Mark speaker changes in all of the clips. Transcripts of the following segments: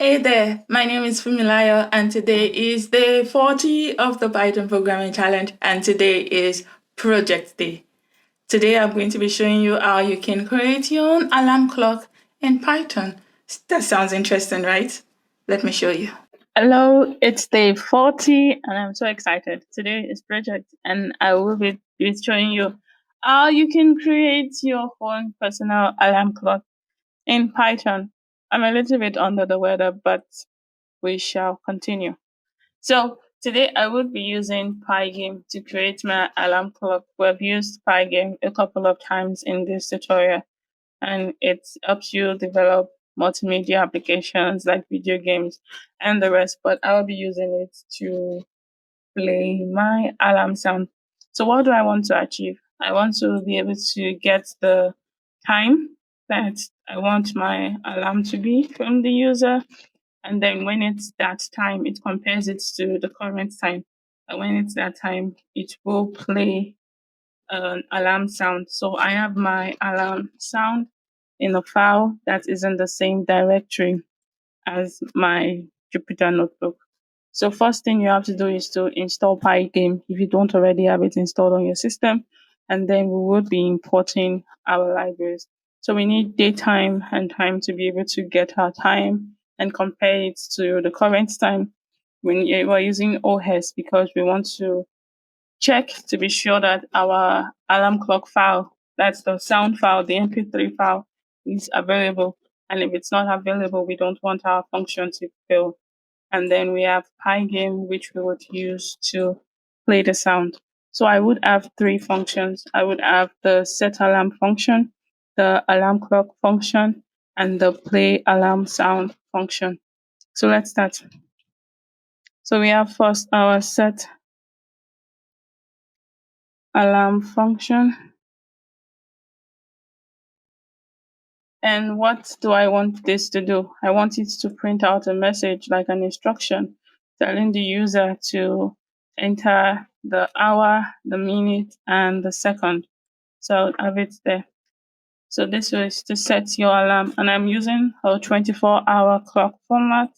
Speaker 1: Hey there, my name is Fumilayo, and today is day 40 of the Python Programming Challenge, and today is Project Day. Today I'm going to be showing you how you can create your own alarm clock in Python. That sounds interesting, right? Let me show you. Hello, it's day 40, and I'm so excited. Today is Project, and I will be showing you how you can create your own personal alarm clock in Python. I'm a little bit under the weather, but we shall continue. So today I will be using Pygame to create my alarm clock. We've used Pygame a couple of times in this tutorial, and it helps you develop multimedia applications like video games and the rest, but I'll be using it to play my alarm sound. So what do I want to achieve? I want to be able to get the time that I want my alarm to be from the user, and then when it's that time, it compares it to the current time. And when it's that time, it will play an alarm sound. So I have my alarm sound in a file that is in the same directory as my Jupyter notebook. So first thing you have to do is to install Pygame if you don't already have it installed on your system. And then we will be importing our libraries. So we need datetime and time to be able to get our time and compare it to the current time. We're using OS because we want to check to be sure that our alarm clock file, that's the sound file, the MP3 file, is available. And if it's not available, we don't want our function to fail. And then we have Pygame, which we would use to play the sound. So I would have three functions. I would have the set alarm function, the alarm clock function, and the play alarm sound function. So let's start. So we have first our set alarm function. And what do I want this to do? I want it to print out a message like an instruction telling the user to enter the hour, the minute, and the second. So I'll have it there. So this is to set your alarm, and I'm using a 24-hour clock format.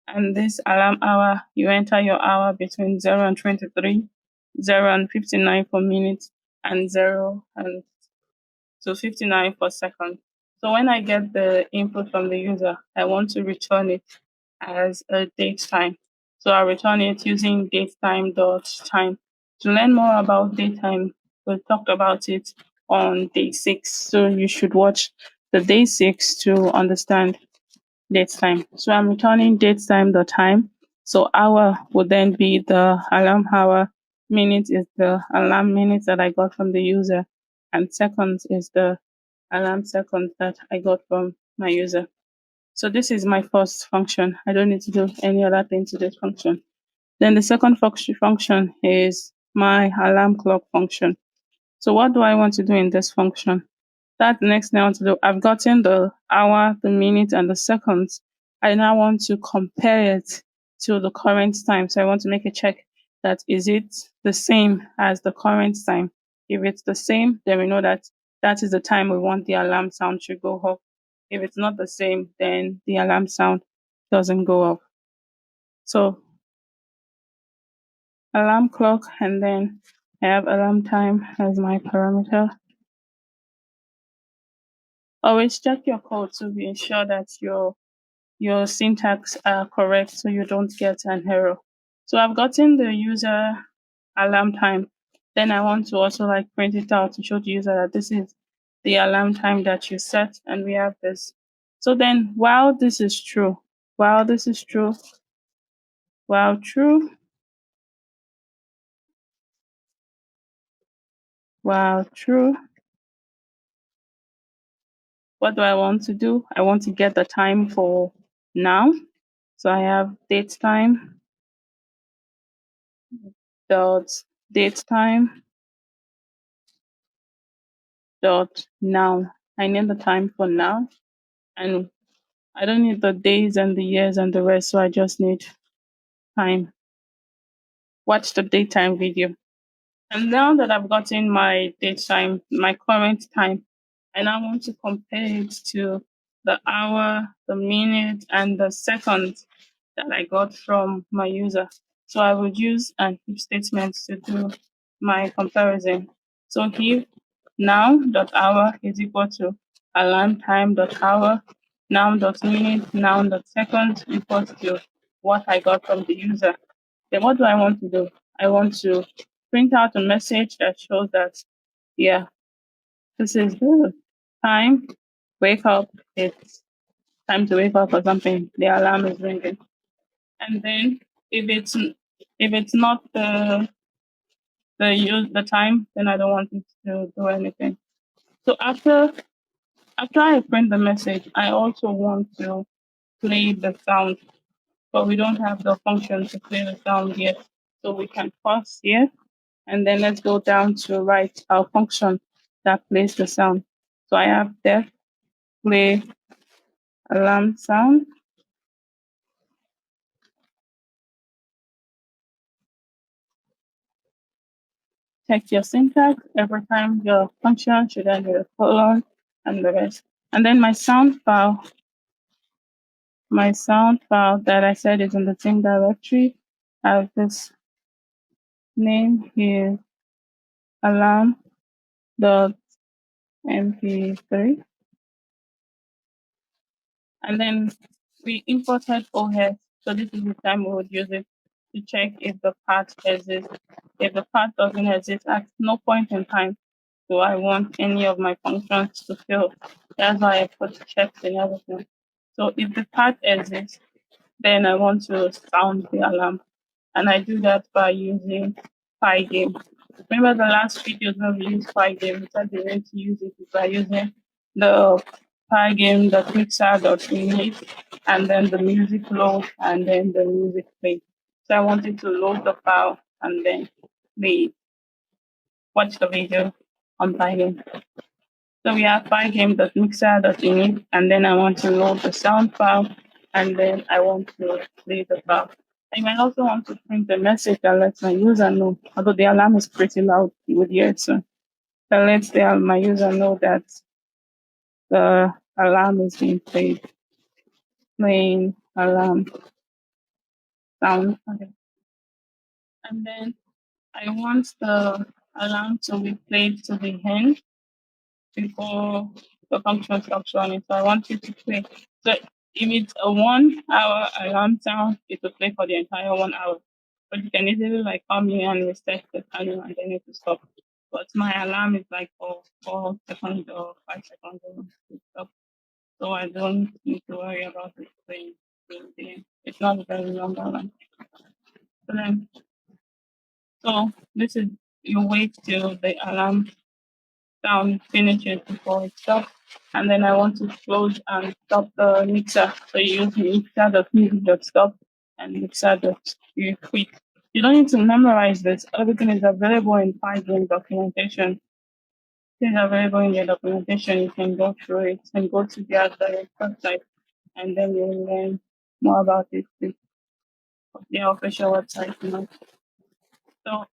Speaker 1: And this alarm hour, you enter your hour between 0 and 23, 0 and 59 for minutes, and 0 and to 59 per second. So when I get the input from the user, I want to return it as a date time. So I return it using datetime.time. To learn more about datetime, we talked about it on day 6. So you should watch the day 6 to understand datetime. So I'm returning datetime.time. So hour would then be the alarm hour. Minute is the alarm minute that I got from the user. And seconds is the alarm seconds that I got from my user. So this is my first function. I don't need to do any other thing to this function. Then the second function is my alarm clock function. So what do I want to do in this function? That next thing I want to do, I've gotten the hour, the minute, and the seconds. I now want to compare it to the current time. So I want to make a check that is it the same as the current time. If it's the same, then we know that that is the time we want the alarm sound to go off. If it's not the same, then the alarm sound doesn't go off. So alarm clock, and then I have alarm time as my parameter. Always check your code to be sure that your syntax are correct so you don't get an error. So I've gotten the user alarm time. Then I want to also print it out to show the user that this is the alarm time that you set, and we have this. So then while this is true, while this is true, while true, while true, what do I want to do? I want to get the time for now. So I have date time dot date time dot now. I need the time for now, and I don't need the days and the years and the rest, so I just need time. Watch the daytime video. And now that I've gotten my date time, my current time, I now want to compare it to the hour, the minute, and the second that I got from my user. So I would use an if statement to do my comparison. So if now.hour is equal to alarm time.hour, now.minute, now.second equals to what I got from the user. Then what do I want to do? I want to print out a message that shows that, yeah, this is the time, wake up, it's time to wake up or something. The alarm is ringing. And then if it's not the time, then I don't want it to do anything. So after I print the message, I also want to play the sound, but we don't have the function to play the sound yet. So we can pause here and then let's go down to write our function that plays the sound. So I have def play alarm sound. Check your syntax every time your function should end with a colon and the rest. And then my sound file that I said is in the same directory. I have this name here, alarm.mp3. And then we imported OS. So this is the time we would use it to check if the path exists. If the path doesn't exist, at no point in time do I want any of my functions to fail. That's why I put checks and everything. So if the path exists, then I want to sound the alarm. And I do that by using Pygame. Remember the last videos when we used Pygame, we said the way to use it is by using the pygame.mixer.image and then the music load and then the music play. So I wanted to load the file and then play, watch the video on Pygame. So we have pygame.mixer.init, and then I want to load the sound file, and then I want to play the file. I might also want to print a message that lets my user know, although the alarm is pretty loud, you would hear it soon. That lets my user know that the alarm is being played. Playing alarm sound. Okay. And then I want the alarm to be played to the end before the function stops running. So I want it to play. So if it's a 1 hour alarm sound, it will play for the entire 1 hour. But you can easily like come in and reset the timer and then it will stop. But my alarm is like for 4 seconds or 5 seconds or to stop. So I don't need to worry about it playing till the end. It's not a very long alarm. So then so this is you wait till the alarm sound finishes before it stops. And then I want to close and stop the mixer. So you use mixer.music.stop and mixer.quit. You don't need to memorize this. Everything is available in Python documentation. It is available in your documentation. You can go through it and go to their direct website and then you'll learn more about it with their official website. So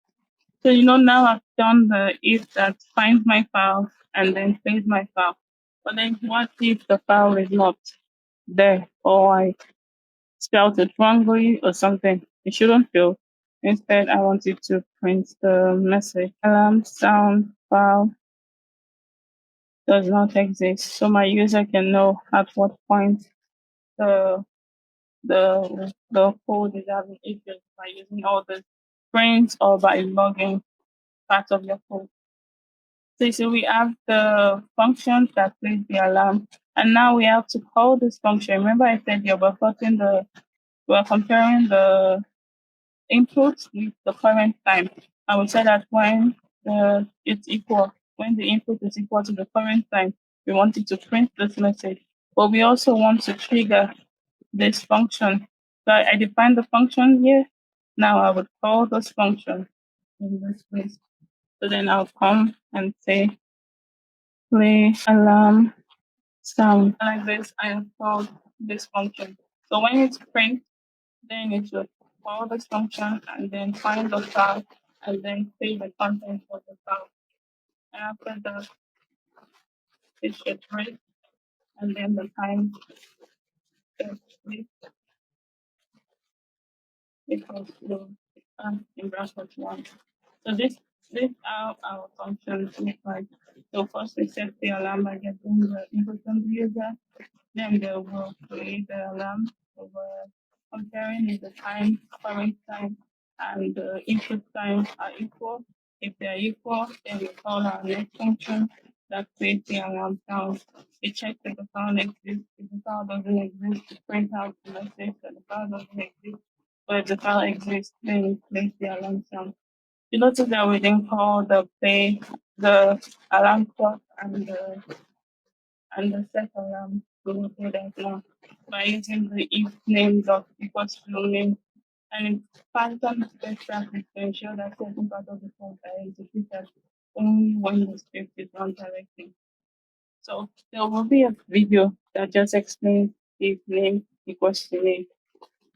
Speaker 1: now I've done the if that finds my file and then plays my file. But then what if the file is not there or I spelled it wrongly or something? It shouldn't fail. Instead, I want it to print the message. Alarm sound file does not exist. So my user can know at what point the the code is having issues by using all the prints or by logging part of your code. So we have the function that plays the alarm, and now we have to call this function. Remember, I said we're comparing the input with the current time. I would say that when the input is equal to the current time, we want it to print this message. But we also want to trigger this function. So I define the function here. Now I would call this function in this place. So then I'll come and say play alarm sound. Like this, I have called this function. So when it's print, then it should call this function and then find the file and then save the content of the file. And after that, it should print and then the time is equals to in bracket 1. So this are our functions look like. So first we set the alarm by getting the input from the user. Then they will create the alarm. So we're comparing if the time, current time, and the input time are equal. If they're equal, then we call our next function that creates the alarm sound. We check if the sound exists. If the sound doesn't exist, we print out the message that the sound doesn't exist. But if the sound exists, then we place the alarm sound. You notice that we didn't call the alarm clock and the set alarm to do that now by using the if name dot equals to name. And in Python best practice to ensure that certain part of the code are executed only when the script is run directly. So there will be a video that just explains if name equals to name,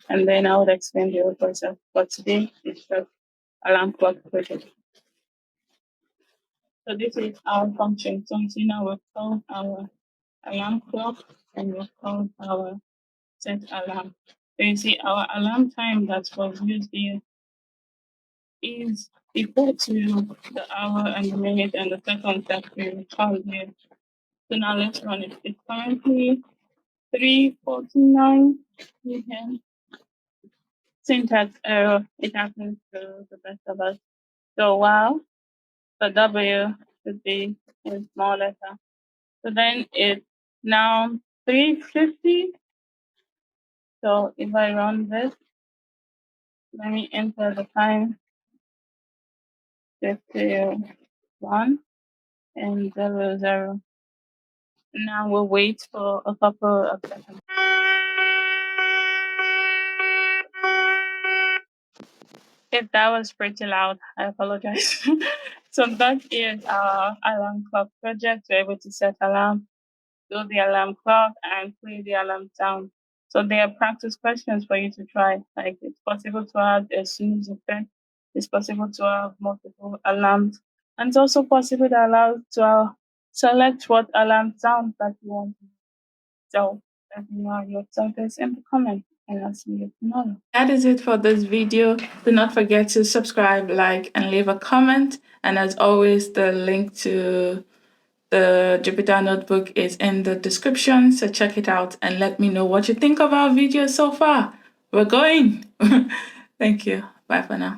Speaker 1: and then I would explain the whole process. But today it's just alarm clock project. So this is our function. So you see now we've called our alarm clock and we've called our set alarm. So you see our alarm time that was used here is equal to the hour and the minute and the seconds that we recorded here. So now let's run it. It's currently 3:49 p.m. Syntax error. It happens to the best of us. So while the W should be in small letter. So then it's now 3:50. So if I run this, let me enter the time 51 and 00. Now we'll wait for a couple of seconds. If that was pretty loud, I apologize. So that is our alarm clock project. We're able to set alarm, do the alarm clock, and play the alarm sound. So there are practice questions for you to try. Like it's possible to add a snooze effect. It's possible to have multiple alarms. And it's also possible to allow to select what alarm sound that you want. So let me know your thoughts in the comment, and I'll see you tomorrow. That is it for this video. Do not forget to subscribe, like, and leave a comment. And as always, the link to the Jupyter Notebook is in the description, so check it out and let me know what you think of our video so far. We're going! Thank you. Bye for now.